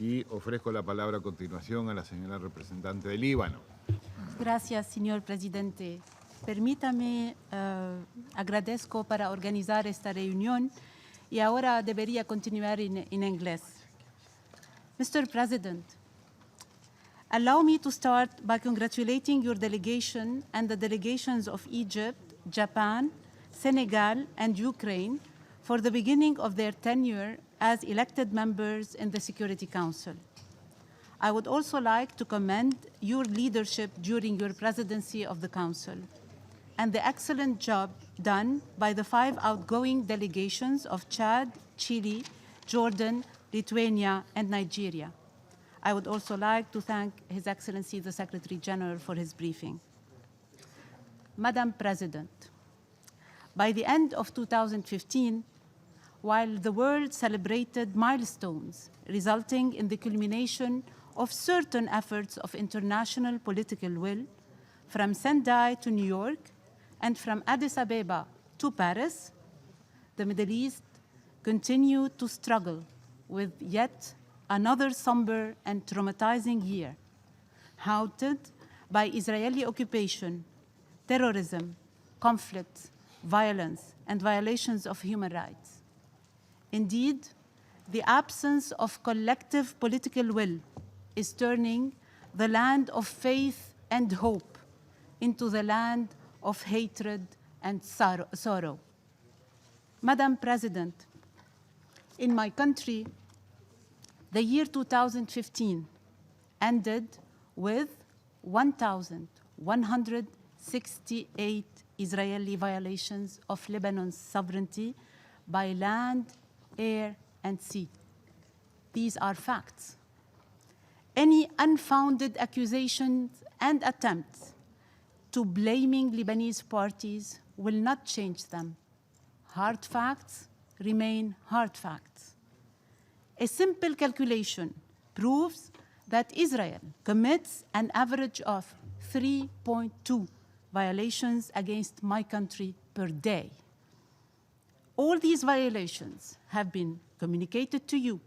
y ofrezco la palabra a continuación a la señora representante del Líbano. Gracias, señor presidente. Permítame, agradezco para organizar esta reunión y ahora debería continuar en inglés. Mr. President, allow me to start by congratulating your delegation and the delegations of Egypt, Japan, Senegal, and Ukraine for the beginning of their tenure as elected members in the Security Council. I would also like to commend your leadership during your presidency of the Council and the excellent job done by the 5 outgoing delegations of Chad, Chile, Jordan, Lithuania, and Nigeria. I would also like to thank His Excellency the Secretary General for his briefing. Madam President, by the end of 2015, while the world celebrated milestones resulting in the culmination of certain efforts of international political will, from Sendai to New York and from Addis Ababa to Paris, the Middle East continued to struggle with yet another somber and traumatizing year, haunted by Israeli occupation, terrorism, conflict, violence, and violations of human rights. Indeed, the absence of collective political will is turning the land of faith and hope into the land of hatred and sorrow. Madam President, in my country, the year 2015 ended with 1,168 Israeli violations of Lebanon's sovereignty by land, air, and sea. These are facts. Any unfounded accusations and attempts to blaming Lebanese parties will not change them. Hard facts remain hard facts. A simple calculation proves that Israel commits an average of 3.2 violations against my country per day. All these violations have been communicated to you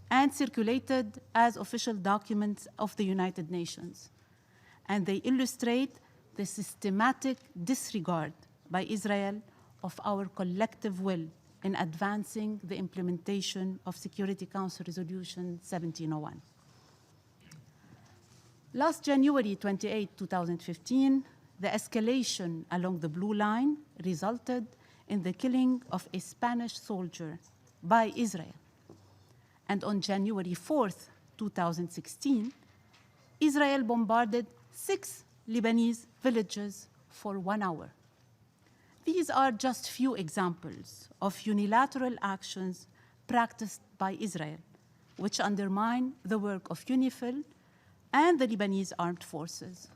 and circulated as official documents of the United Nations, and they illustrate the systematic disregard by Israel of our collective will in advancing the implementation of Security Council Resolution 1701. Last January 28, 2015, the escalation along the Blue Line resulted in the killing of a Spanish soldier by Israel. And on January 4th, 2016, Israel bombarded 6 Lebanese villages for 1 hour. These are just few examples of unilateral actions practiced by Israel, which undermine the work of UNIFIL and the Lebanese armed forces,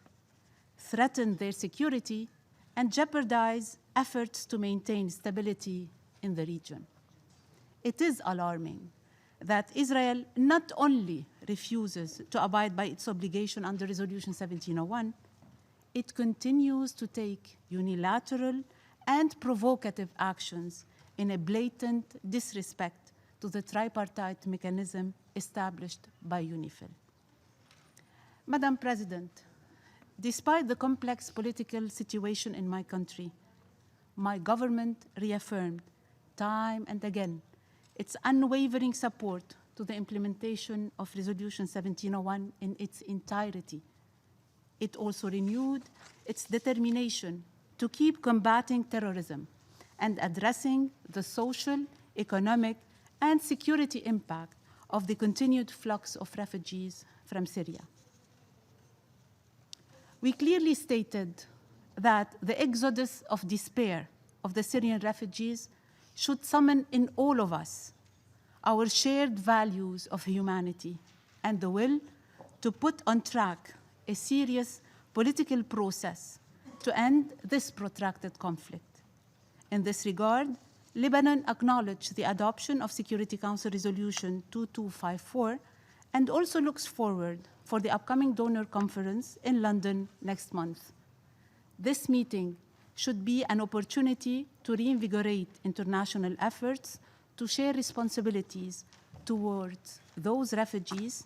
threaten their security, and jeopardize efforts to maintain stability in the region. It is alarming that Israel not only refuses to abide by its obligation under Resolution 1701, it continues to take unilateral and provocative actions in a blatant disrespect to the tripartite mechanism established by UNIFIL. Madam President, despite the complex political situation in my country, my government reaffirmed time and again its unwavering support to the implementation of Resolution 1701 in its entirety. It also renewed its determination to keep combating terrorism and addressing the social, economic, and security impact of the continued flux of refugees from Syria. We clearly stated that the exodus of despair of the Syrian refugees should summon in all of us our shared values of humanity and the will to put on track a serious political process to end this protracted conflict. In this regard, Lebanon acknowledged the adoption of Security Council Resolution 2254 and also looks forward for the upcoming donor conference in London next month. This meeting should be an opportunity to reinvigorate international efforts to share responsibilities towards those refugees,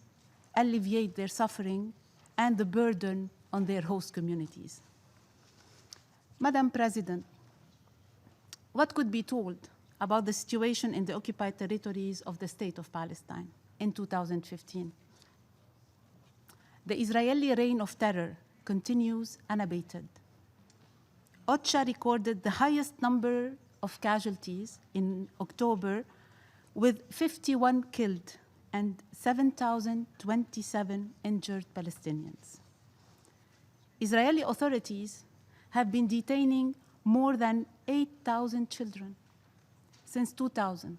alleviate their suffering and the burden on their host communities. Madam President, what could be told about the situation in the occupied territories of the State of Palestine in 2015? The Israeli reign of terror continues unabated. OCHA recorded the highest number of casualties in October, with 51 killed and 7,027 injured Palestinians. Israeli authorities have been detaining more than 8,000 children since 2000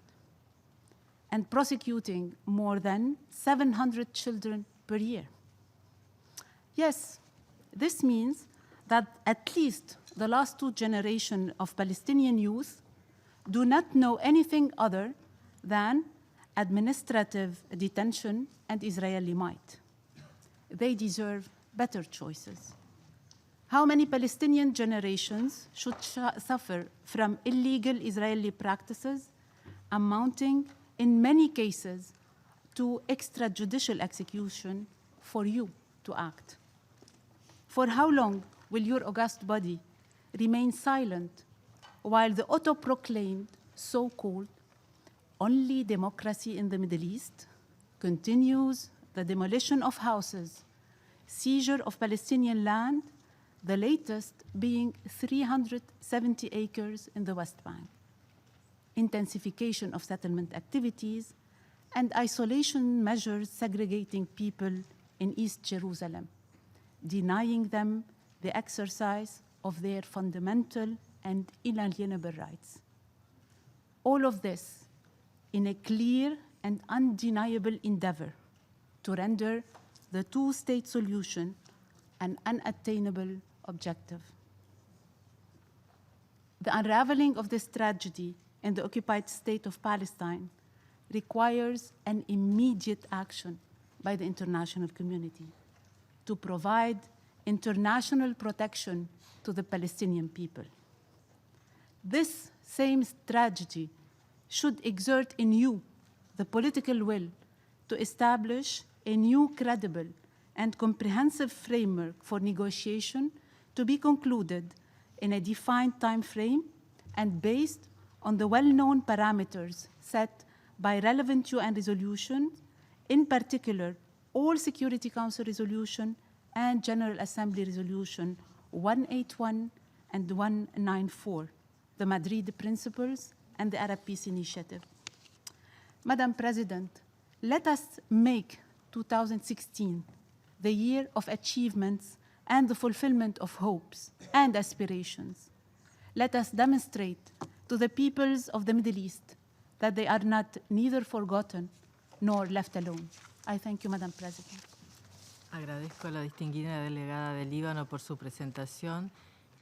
and prosecuting more than 700 children per year. Yes, this means that at least the last two generations of Palestinian youth do not know anything other than administrative detention and Israeli might. They deserve better choices. How many Palestinian generations should suffer from illegal Israeli practices, amounting in many cases to extrajudicial execution, for you to act? For how long will your august body remain silent while the auto-proclaimed so-called only democracy in the Middle East continues the demolition of houses, seizure of Palestinian land, the latest being 370 acres in the West Bank, intensification of settlement activities, and isolation measures segregating people in East Jerusalem, denying them the exercise of their fundamental and inalienable rights? All of this in a clear and undeniable endeavor to render the two-state solution an unattainable objective. The unraveling of this tragedy in the occupied state of Palestine requires an immediate action by the international community to provide international protection to the Palestinian people. This same tragedy should exert in you the political will to establish a new credible and comprehensive framework for negotiation to be concluded in a defined time frame and based on the well-known parameters set by relevant UN resolutions, in particular, all Security Council resolution and General Assembly resolution 181 and 194, the Madrid Principles and the Arab Peace Initiative. Madam President, let us make 2016 the year of achievements and the fulfillment of hopes and aspirations. Let us demonstrate to the peoples of the Middle East that they are not neither forgotten nor left alone. I thank you, Madam President. Agradezco a la distinguida delegada del Líbano por su presentación.